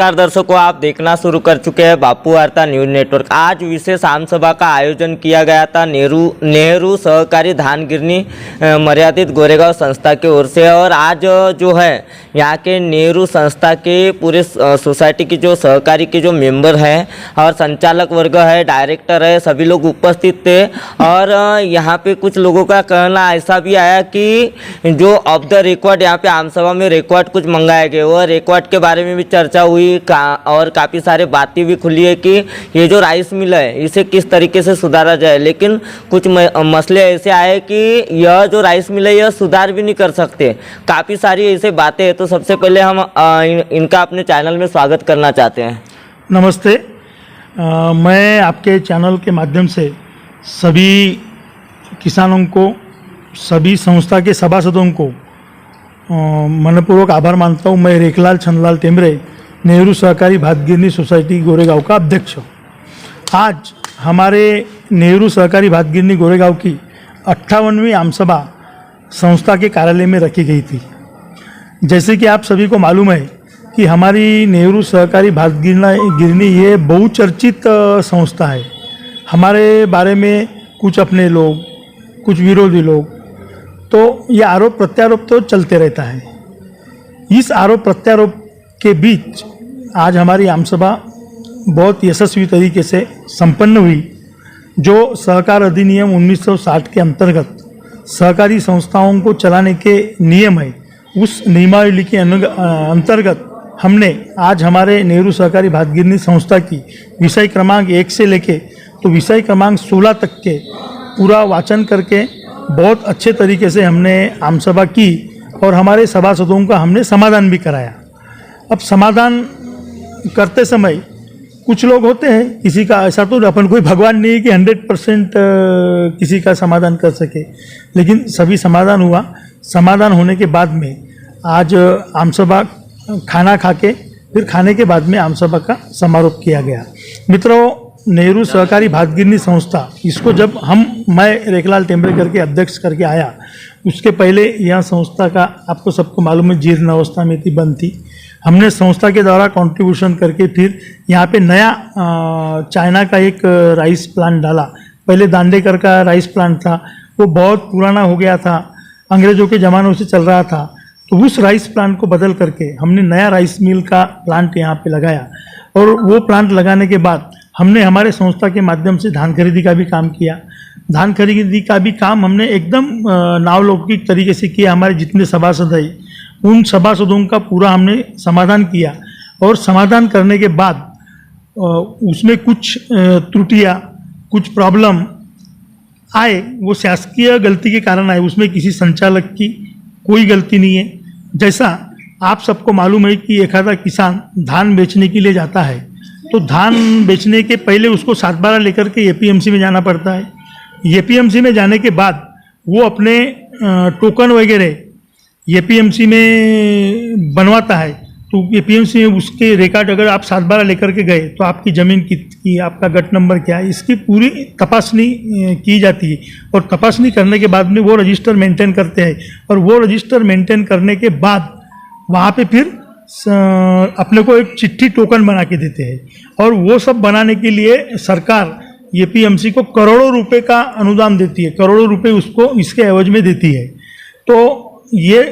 नमस्कार दर्शकों, आप देखना शुरू कर चुके हैं बापू वार्ता न्यूज नेटवर्क। आज विशेष आम सभा का आयोजन किया गया था नेहरू सहकारी धान गिरनी मर्यादित गोरेगांव संस्था की ओर से। और आज जो है यहाँ के नेहरू संस्था के पूरे सोसाइटी की जो सहकारी के जो मेंबर हैं और संचालक वर्ग है, डायरेक्टर है, सभी लोग उपस्थित थे। और यहाँ पे कुछ लोगों का कहना ऐसा भी आया कि जो ऑफ द रिकॉर्ड यहाँ पे आम सभा में रिकॉर्ड कुछ मंगाए गए, वो रिकॉर्ड के बारे में भी चर्चा हुई और काफ़ी सारे बातें भी खुली है कि ये जो राइस मिल है इसे किस तरीके से सुधारा जाए। लेकिन कुछ मसले ऐसे आए कि यह जो राइस मिल है यह सुधार भी नहीं कर सकते। काफ़ी सारी ऐसे बातें हैं। तो सबसे पहले हम इनका अपने चैनल में स्वागत करना चाहते हैं। नमस्ते। मैं आपके चैनल के माध्यम से सभी किसानों को, सभी संस्था के सभासदों को मनपूर्वक आभार मानता हूँ। मैं रेखलाल छनलाल टेमरे, नेहरू सहकारी भात गिरनी सोसाइटी गोरेगांव का अध्यक्ष। आज हमारे नेहरू सहकारी भात गिरनी गोरेगांव की 58वीं आमसभा संस्था के कार्यालय में रखी गई थी। जैसे कि आप सभी को मालूम है कि हमारी नेहरू सहकारी भात गिरनी ये बहुचर्चित संस्था है। हमारे बारे में कुछ अपने लोग, कुछ विरोधी लोग, तो ये आरोप प्रत्यारोप तो चलते रहता है। इस आरोप प्रत्यारोप के बीच आज हमारी आमसभा बहुत यशस्वी तरीके से संपन्न हुई। जो सहकार अधिनियम 1960 के अंतर्गत सहकारी संस्थाओं को चलाने के नियम है, उस नियमावली के अंतर्गत हमने आज हमारे नेहरू सहकारी भात गिरनी संस्था की विषय क्रमांक 1 से लेके तो विषय क्रमांक 16 तक के पूरा वाचन करके बहुत अच्छे तरीके से हमने आमसभा की और हमारे सभासदों का हमने समाधान भी कराया। अब समाधान करते समय कुछ लोग होते हैं, किसी का ऐसा तो अपन कोई भगवान नहीं है कि 100% किसी का समाधान कर सके, लेकिन सभी समाधान हुआ। समाधान होने के बाद में आज आमसभा खाना खा के फिर खाने के बाद में आमसभा का समारोह किया गया। मित्रों, नेहरू सहकारी भात गिरनी संस्था, इसको जब मैं रेखलाल टेमरे करके अध्यक्ष करके आया, उसके पहले यह संस्था का आपको सबको मालूम है जीर्ण अवस्था में थी, बंद थी। हमने संस्था के द्वारा कंट्रीब्यूशन करके फिर यहाँ पे नया चाइना का एक राइस प्लांट डाला। पहले दांडेकर का राइस प्लांट था, वो बहुत पुराना हो गया था, अंग्रेज़ों के ज़मानों से चल रहा था। तो उस राइस प्लांट को बदल करके हमने नया राइस मिल का प्लांट यहाँ पे लगाया। और वो प्लांट लगाने के बाद हमने हमारे संस्था के माध्यम से धान खरीदी का भी काम किया। धान खरीदी का भी काम हमने एकदम नावलौकिक तरीके से किया। हमारे जितने सभासद हैं उन सभासदों का पूरा हमने समाधान किया। और समाधान करने के बाद उसमें कुछ त्रुटियां, कुछ प्रॉब्लम आए, वो शासकीय गलती के कारण आए। उसमें किसी संचालक की कोई गलती नहीं है। जैसा आप सबको मालूम है कि एक आधा किसान धान बेचने के लिए जाता है, तो धान बेचने के पहले उसको 7/12 लेकर के एपीएमसी में जाना पड़ता है। एपीएमसी में जाने के बाद वो अपने टोकन वगैरह एपीएमसी में बनवाता है। तो एपीएमसी में उसके रिकॉर्ड अगर आप 7/12 लेकर के गए तो आपकी ज़मीन की आपका गट नंबर क्या है, इसकी पूरी तपासनी की जाती है। और तपासनी करने के बाद में वो रजिस्टर मेंटेन करते हैं। और वो रजिस्टर मेंटेन करने के बाद वहाँ पे फिर अपने को एक चिट्ठी टोकन बना के देते हैं। और वो सब बनाने के लिए सरकार एपीएमसी को करोड़ों रुपए का अनुदान देती है, करोड़ों रुपए उसको इसके एवज में देती है। तो ये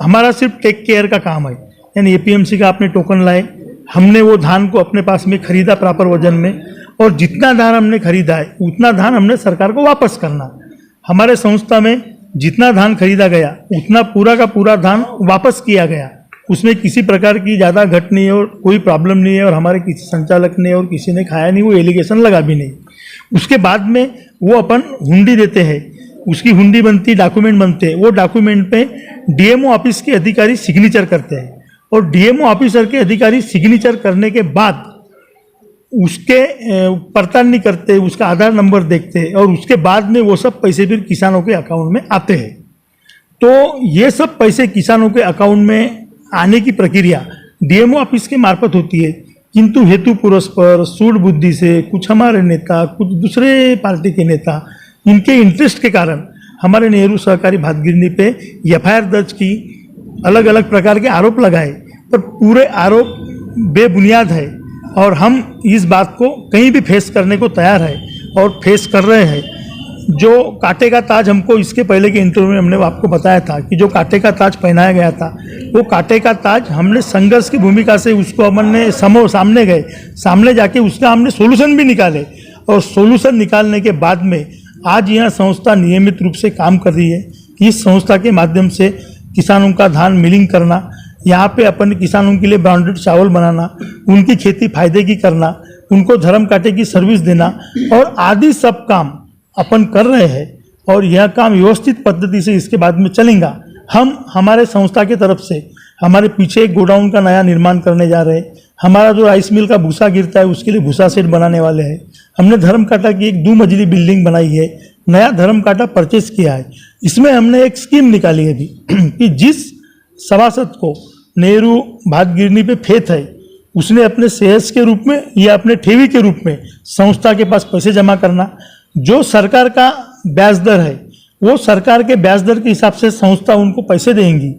हमारा सिर्फ टेक केयर का काम है, यानी एपीएमसी का आपने टोकन लाए, हमने वो धान को अपने पास में खरीदा प्रॉपर वजन में, और जितना धान हमने खरीदा है उतना धान हमने सरकार को वापस करना। हमारे संस्था में जितना धान खरीदा गया उतना पूरा का पूरा धान वापस किया गया। उसमें किसी प्रकार की ज़्यादा घट नहीं है और कोई प्रॉब्लम नहीं है। और हमारे किसी संचालक ने और किसी ने खाया नहीं, वो एलिगेशन लगा भी नहीं। उसके बाद में वो अपन हुंडी देते हैं, उसकी हुंडी बनती, डॉक्यूमेंट बनते हैं। वो डॉक्यूमेंट पे डीएमओ ऑफिस के अधिकारी सिग्नेचर करते हैं। और डीएमओ ऑफिसर के अधिकारी सिग्नेचर करने के बाद उसके पड़ताल करते, उसका आधार नंबर देखते हैं। और उसके बाद में वो सब पैसे फिर किसानों के अकाउंट में आते हैं। तो ये सब पैसे किसानों के अकाउंट में आने की प्रक्रिया डीएमओ ऑफिस के मार्फत होती है, किंतु हेतु पुरस्पर सूझ बुद्धि से कुछ हमारे नेता, कुछ दूसरे पार्टी के नेता, इनके इंटरेस्ट के कारण हमारे नेहरू सहकारी भात गिरनी पे एफआईआर दर्ज की, अलग अलग प्रकार के आरोप लगाए। पर पूरे आरोप बेबुनियाद है और हम इस बात को कहीं भी फेस करने को तैयार है और फेस कर रहे हैं। जो कांटे का ताज हमको इसके पहले के इंटरव्यू में हमने आपको बताया था कि जो कांटे का ताज पहनाया गया था, वो कांटे का ताज हमने संघर्ष की भूमिका से उसको हमने सामने गए, सामने जाके उसका हमने सोल्यूशन भी निकाले और सोल्यूशन निकालने के बाद में आज यह संस्था नियमित रूप से काम कर रही है। इस संस्था के माध्यम से किसानों का धान मिलिंग करना, यहाँ पे अपन किसानों के लिए ब्रांडेड चावल बनाना, उनकी खेती फायदे की करना, उनको धर्म कांटे की सर्विस देना और आदि सब काम अपन कर रहे हैं और यह काम व्यवस्थित पद्धति से इसके बाद में चलेगा। हम हमारे संस्था की तरफ से हमारे पीछे एक गोडाउन का नया निर्माण करने जा रहे हैं। हमारा जो राइस मिल का भूसा गिरता है उसके लिए भूसा सेट बनाने वाले हैं। हमने धर्म कांटा की एक 2 मंजिली बिल्डिंग बनाई है, नया धर्म कांटा परचेज किया है। इसमें हमने एक स्कीम निकाली है अभी कि जिस सभासद को नेहरू भात गिरनी पे फेथ है, उसने अपने शेयर्स के रूप में या अपने ठेवी के रूप में संस्था के पास पैसे जमा करना। जो सरकार का ब्याज दर है वो सरकार के ब्याज दर के हिसाब से संस्था उनको पैसे देंगी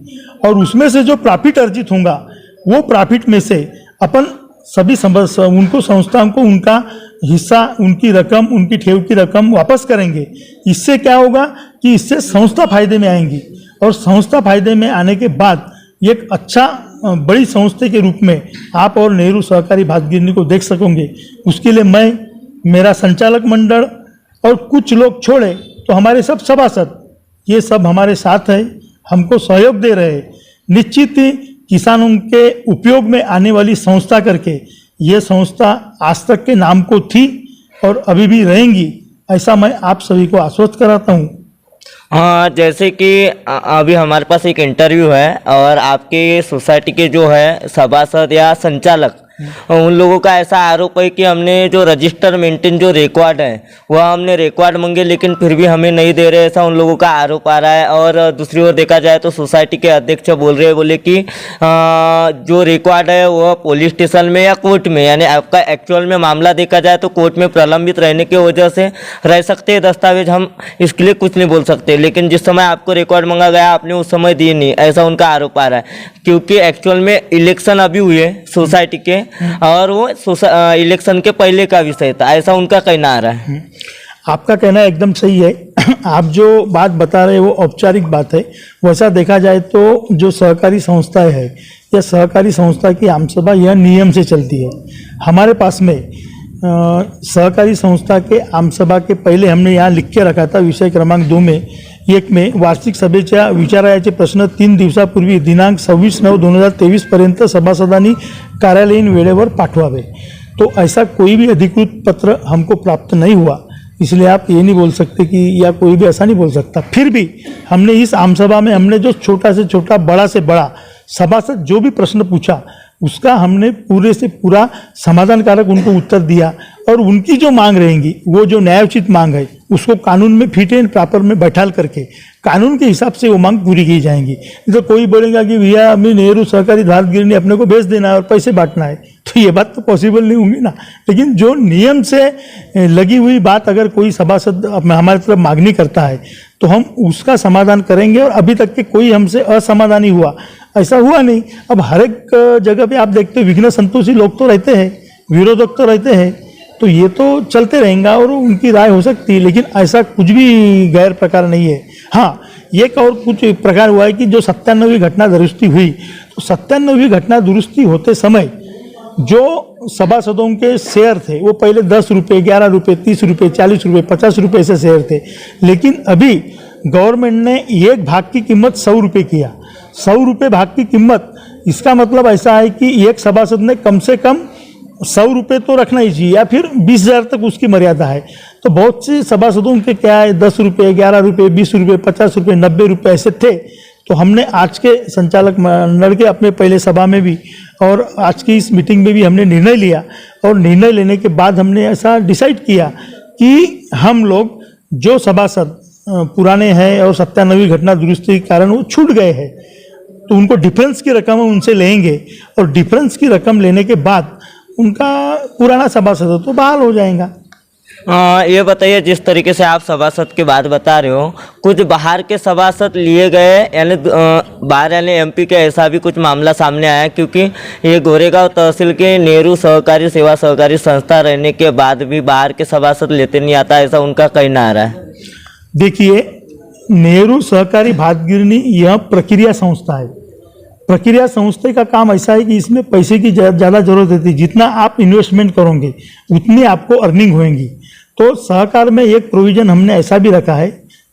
और उसमें से जो प्रॉफिट अर्जित होगा वो प्रॉफिट में से अपन सभी उनको संस्थाओं को उनका हिस्सा, उनकी रकम, उनकी ठेव की रकम वापस करेंगे। इससे क्या होगा कि इससे संस्था फायदे में आएंगी और संस्था फायदे में आने के बाद एक अच्छा बड़ी संस्था के रूप में आप और नेहरू सहकारी भात गिरनी को देख सकोगे। उसके लिए मैं, मेरा संचालक मंडल और कुछ लोग छोड़े तो हमारे सब सभासद ये सब हमारे साथ है, हमको सहयोग दे रहे हैं। निश्चित ही किसानों के उपयोग में आने वाली संस्था करके ये संस्था आज तक के नाम को थी और अभी भी रहेंगी, ऐसा मैं आप सभी को आश्वस्त कराता हूँ। हाँ, जैसे कि अभी हमारे पास एक इंटरव्यू है और आपके सोसाइटी के जो है सभासद या संचालक, उन लोगों का ऐसा आरोप है कि हमने जो रजिस्टर मेंटेन जो रिकॉर्ड है वह हमने रिकॉर्ड मांगे लेकिन फिर भी हमें नहीं दे रहे, ऐसा उन लोगों का आरोप आ रहा है। और दूसरी ओर देखा जाए तो सोसाइटी के अध्यक्ष बोल रहे हैं, बोले कि जो रिकॉर्ड है वह पुलिस स्टेशन में या कोर्ट में, यानी आपका एक्चुअल में मामला देखा जाए तो कोर्ट में प्रलंबित रहने की वजह से रह सकते हैं दस्तावेज, हम इसके लिए कुछ नहीं बोल सकते। लेकिन जिस समय आपको रिकॉर्ड मांगा गया आपने उस समय दी नहीं, ऐसा उनका आरोप आ रहा है। क्योंकि एक्चुअल में इलेक्शन अभी हुए सोसाइटी के और वो इलेक्शन के पहले का विषय था, ऐसा उनका कहना आ रहा है। आपका कहना एकदम सही है। आप जो बात बता रहे हैं वो औपचारिक बात है। वैसा देखा जाए तो जो सहकारी संस्थाएं है या सहकारी संस्था की आमसभा यह नियम से चलती है। हमारे पास में सहकारी संस्था के आमसभा के पहिले हमने यहाँ लिख के रखा था विषय क्रमांक 2 में 1 में वार्षिक सभेच्या विचाराचे प्रश्न 3 दिवसापूर्वी दिनांक 26/9/2023 पर्यंत सभासदांनी कार्यालयीन वेळेवर पाठवावे। तो ऐसा कोई भी अधिकृत पत्र हमको प्राप्त नहीं हुआ, इसलिए आप ये नहीं बोल सकते कि या कोई भी ऐसा नहीं बोल सकता। फिर भी हमने इस आमसभा में हमने जो छोटा से छोटा, बड़ा से बड़ा सभासद जो भी प्रश्न पूछा उसका हमने पूरे से पूरा समाधानकारक उनको उत्तर दिया और उनकी जो मांग रहेंगी वो जो न्यायोचित मांग है उसको कानून में फिट एंड प्रॉपर में बैठाल करके कानून के हिसाब से वो मांग पूरी की जाएंगी। तो कोई बोलेगा कि भैया हमें नेहरू सहकारी भात गिरनी अपने को बेच देना है और पैसे बांटना है, तो ये बात तो पॉसिबल नहीं होगी ना। लेकिन जो नियम से लगी हुई बात अगर कोई सभासद हमारी तरफ मांगनी करता है तो हम उसका समाधान करेंगे और अभी तक के कोई हमसे असमाधानी हुआ ऐसा हुआ नहीं। अब हर एक जगह पे आप देखते हो विघ्न संतोषी लोग तो रहते हैं, विरोधक तो रहते हैं, तो ये तो चलते रहेगा और उनकी राय हो सकती है, लेकिन ऐसा कुछ भी गैर प्रकार नहीं है। हाँ, एक और कुछ प्रकार हुआ है कि जो 97वीं घटना दुरुस्ती हुई, तो 97वीं घटना दुरुस्ती होते समय जो सभासदों के शेयर थे वो पहले 10 रुपये, 11 रुपये, 30 रुपये, 40 रुपये, 50 रुपये ऐसे शेयर थे, लेकिन अभी गवर्नमेंट ने एक भाग की कीमत 100 रुपये किया। 100 रुपये भाग की कीमत, इसका मतलब ऐसा है कि एक सभासद ने कम से कम 100 रुपये तो रखना ही चाहिए या फिर 20,000 तक उसकी मर्यादा है। तो बहुत से सभासदों के क्या है 10 रुपये, 11 रुपये, 20 रुपये, 50 रुपये, 90 रुपये ऐसे थे। तो हमने आज के संचालक मंडल के अपने पहले सभा में भी और आज की इस मीटिंग में भी हमने निर्णय लिया और निर्णय लेने के बाद हमने ऐसा डिसाइड किया कि हम लोग जो सभासद पुराने हैं और 97वीं घटना दुरुस्ती के कारण वो छूट गए हैं तो उनको डिफरेंस की रकम उनसे लेंगे और डिफरेंस की रकम लेने के बाद उनका पुराना सभासद तो बहाल हो जाएगा। ये बताइए, जिस तरीके से आप सभासद की बात बता रहे हो, कुछ बाहर के सभासद लिए गए, यानी बाहर यानी एमपी के, ऐसा भी कुछ मामला सामने आया? क्योंकि ये गोरेगांव तहसील के नेहरू सहकारी सेवा सहकारी संस्था रहने के बाद भी बाहर के सभासद लेते नहीं आता, ऐसा उनका कहना आ रहा है। देखिए, नेहरू सहकारी भातगिरनी यह प्रक्रिया संस्था है। प्रक्रिया संस्था का काम ऐसा है कि इसमें पैसे की ज़्यादा जरूरत होती है। जितना आप इन्वेस्टमेंट करोगे उतनी आपको अर्निंग होएगी। तो सहकार में एक प्रोविजन हमने ऐसा भी रखा है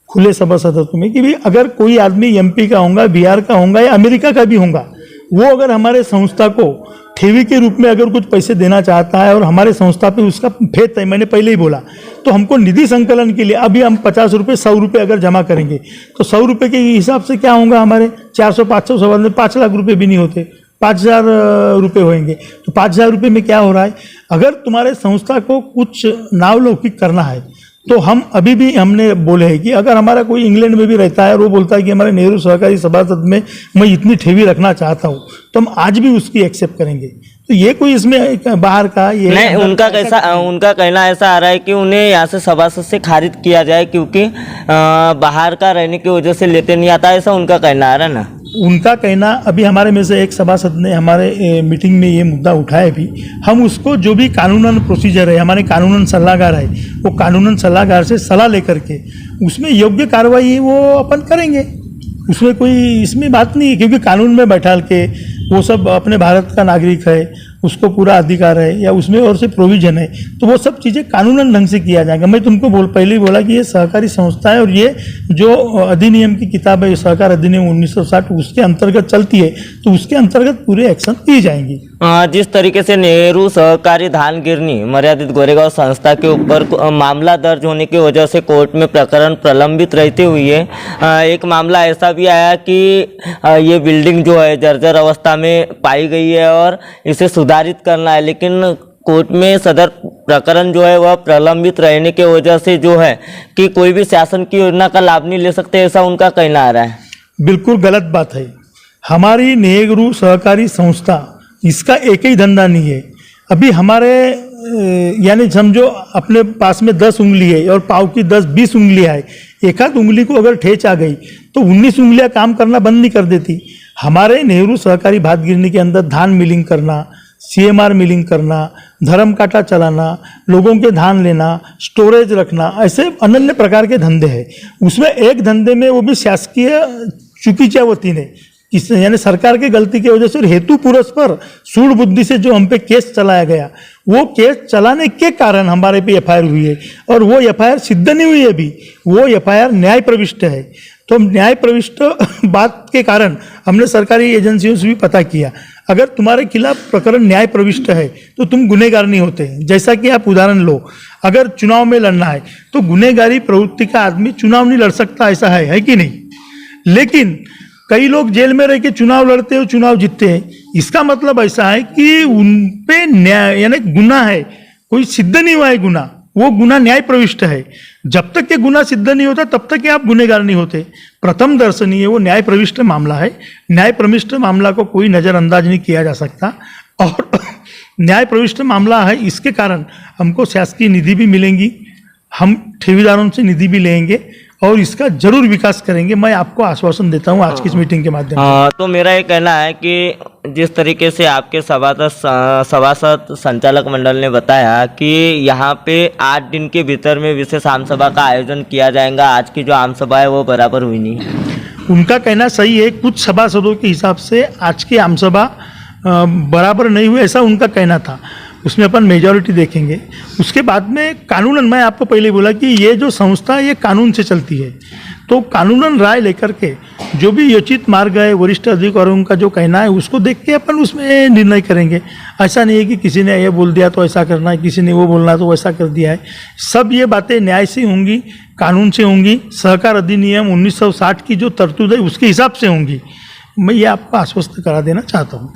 खुले सभासदत्व में कि भी अगर कोई आदमी एमपी का होगा, बिहार का होगा या अमेरिका का भी होगा, वो अगर हमारे संस्था को ठेवी के रूप में अगर कुछ पैसे देना चाहता है और हमारे संस्था पे उसका फेत है, मैंने पहले ही बोला, तो हमको निधि संकलन के लिए अभी हम 50 रुपये 100 रुपये अगर जमा करेंगे तो 100 रुपये के हिसाब से क्या होगा, हमारे 400-500 सवाल में 5 लाख रुपये भी नहीं होते, 5,000 रुपये होंगे। तो 5,000 रुपये में क्या हो रहा है, अगर तुम्हारे संस्था को कुछ नावलौकिक करना है तो हम अभी भी हमने बोले हैं कि अगर हमारा कोई इंग्लैंड में भी रहता है और वो बोलता है कि हमारे नेहरू सहकारी सभासद में मैं इतनी ठेवी रखना चाहता हूँ, तो हम आज भी उसकी एक्सेप्ट करेंगे। तो ये कोई इसमें बाहर का ये नहीं, उनका कहना ऐसा आ रहा है कि उन्हें यहाँ से सभासद से खारिज किया जाए क्योंकि बाहर का रहने की वजह से लेते नहीं आता, ऐसा उनका कहना आ रहा है ना। उनका कहना, अभी हमारे में से एक सभासद ने हमारे मीटिंग में ये मुद्दा उठाया भी, हम उसको जो भी कानूनन प्रोसीजर है, हमारे कानूनन सलाहकार है, वो कानूनन सलाहकार से सलाह लेकर के उसमें योग्य कार्रवाई वो अपन करेंगे। उसमें कोई इसमें बात नहीं है, क्योंकि कानून में बैठा के वो सब अपने भारत का नागरिक है, उसको पूरा अधिकार है या उसमें और से प्रोविजन है, तो वो सब चीज़ें कानूनन ढंग से किया जाएगा। मैं तुमको पहले ही बोला कि ये सहकारी संस्था है और ये जो अधिनियम की किताब है, सहकार अधिनियम 1960, उसके अंतर्गत चलती है, तो उसके अंतर्गत पूरे एक्शन की जाएंगी। जिस तरीके से नेहरू सहकारी धान गिरनी मर्यादित गोरेगांव संस्था के ऊपर मामला दर्ज होने की वजह से कोर्ट में प्रकरण प्रलंबित रहते हुए एक मामला ऐसा भी आया कि ये बिल्डिंग जो है जर्जर अवस्था में पाई गई है और इसे सुधारित करना है, लेकिन कोर्ट में सदर प्रकरण जो है वह प्रलंबित रहने के वजह से जो है कि कोई भी शासन की योजना का लाभ नहीं ले सकते, ऐसा उनका कहना आ रहा है। बिल्कुल गलत बात है। हमारी नेहरू सहकारी संस्था, इसका एक ही धंधा नहीं है। अभी हमारे यानी समझो अपने पास में 10 उंगली है और पाव की 10-20 उंगलियां है, एक आध उंगली को अगर ठेच आ गई तो 19 उंगलियां काम करना बंद नहीं कर देती। हमारे नेहरू सहकारी भातगिरनी के अंदर धान मिलिंग करना, CMR मिलिंग करना, धर्म काटा चलाना, लोगों के धान लेना, स्टोरेज रखना, ऐसे अनन्य प्रकार के धंधे हैं। उसमें एक धंधे में वो भी शासकीय चुकीच्या वतीने यानी सरकार की गलती की वजह से और हेतु पुरस्पर सूढ़ बुद्धि से जो हम पे केस चलाया गया, वो केस चलाने के कारण हमारे पे FIR हुई है और वो FIR सिद्ध नहीं हुई है अभी, वो FIR न्याय प्रविष्ट है। तो न्याय प्रविष्ट बात के कारण हमने सरकारी एजेंसियों से भी पता किया, अगर तुम्हारे खिलाफ प्रकरण न्याय प्रविष्ट है तो तुम गुनहगार नहीं होते। जैसा कि आप उदाहरण लो, अगर चुनाव में लड़ना है तो गुनहगारी प्रवृत्ति का आदमी चुनाव नहीं लड़ सकता, ऐसा है कि नहीं? लेकिन कई लोग जेल में रह के चुनाव लड़ते हैं, चुनाव जीतते हैं। इसका मतलब ऐसा है कि उन पे न्याय यानी गुना है, कोई सिद्ध नहीं हुआ है गुना, वो गुना न्याय प्रविष्ट है। जब तक ये गुना सिद्ध नहीं होता तब तक आप गुनहगार नहीं होते। प्रथम दर्शनीय वो न्याय प्रविष्ट मामला है। न्याय प्रविष्ट मामला को कोई नज़रअंदाज नहीं किया जा सकता और न्याय प्रविष्ट मामला है, इसके कारण हमको शासकीय निधि भी मिलेंगी, हम ठेवीदारों से निधि भी लेंगे और इसका जरूर विकास करेंगे। मैं आपको आश्वासन देता हूं आज की इस मीटिंग के माध्यम से। तो मेरा ये कहना है कि जिस तरीके से आपके सभासद संचालक मंडल ने बताया कि यहाँ पे 8 दिन के भीतर में विशेष आम सभा का आयोजन किया जाएगा, आज की जो आम सभा है वो बराबर हुई नहीं है। उनका कहना सही है, कुछ सभासदों के हिसाब से आज की आम सभा बराबर नहीं हुई, ऐसा उनका कहना था। उसमें अपन मेजॉरिटी देखेंगे। उसके बाद में कानूनन, मैं आपको पहले बोला कि ये जो संस्था ये कानून से चलती है, तो कानूनन राय लेकर के जो भी योचित मार्ग है, वरिष्ठ अधिकारियों का जो कहना है उसको देख के अपन उसमें निर्णय करेंगे। ऐसा नहीं है कि किसी ने ये बोल दिया तो ऐसा करना है, किसी ने वो बोलना तो वैसा कर दिया है। सब ये बातें न्याय से होंगी, कानून से होंगी, सहकार अधिनियम 1960 की जो तरतूद है उसके हिसाब से होंगी। मैं ये आपको आश्वस्त करा देना चाहता हूँ।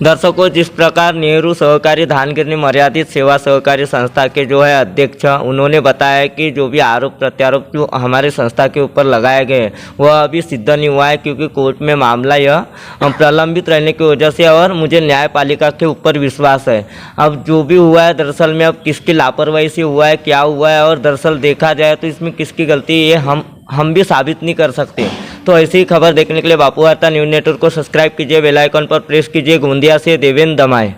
दर्शकों, जिस प्रकार नेहरू सहकारी धान गिरनी मर्यादित सेवा सहकारी संस्था के जो है अध्यक्ष, उन्होंने बताया कि जो भी आरोप प्रत्यारोप जो हमारे संस्था के ऊपर लगाए गए वह अभी सिद्ध नहीं हुआ है, क्योंकि कोर्ट में मामला यह प्रलंबित रहने की वजह से, और मुझे न्यायपालिका के ऊपर विश्वास है। अब जो भी हुआ है दरअसल में अब किसकी लापरवाही से हुआ है, क्या हुआ है, और दरअसल देखा जाए तो इसमें किसकी गलती है ये हम भी साबित नहीं कर सकते। तो ऐसी ही खबर देखने के लिए बापू वार्ता न्यूज़ नेटवर्क को सब्सक्राइब कीजिए, बेल आइकन पर प्रेस कीजिए। गोंदिया से देवेंद्र दमाए।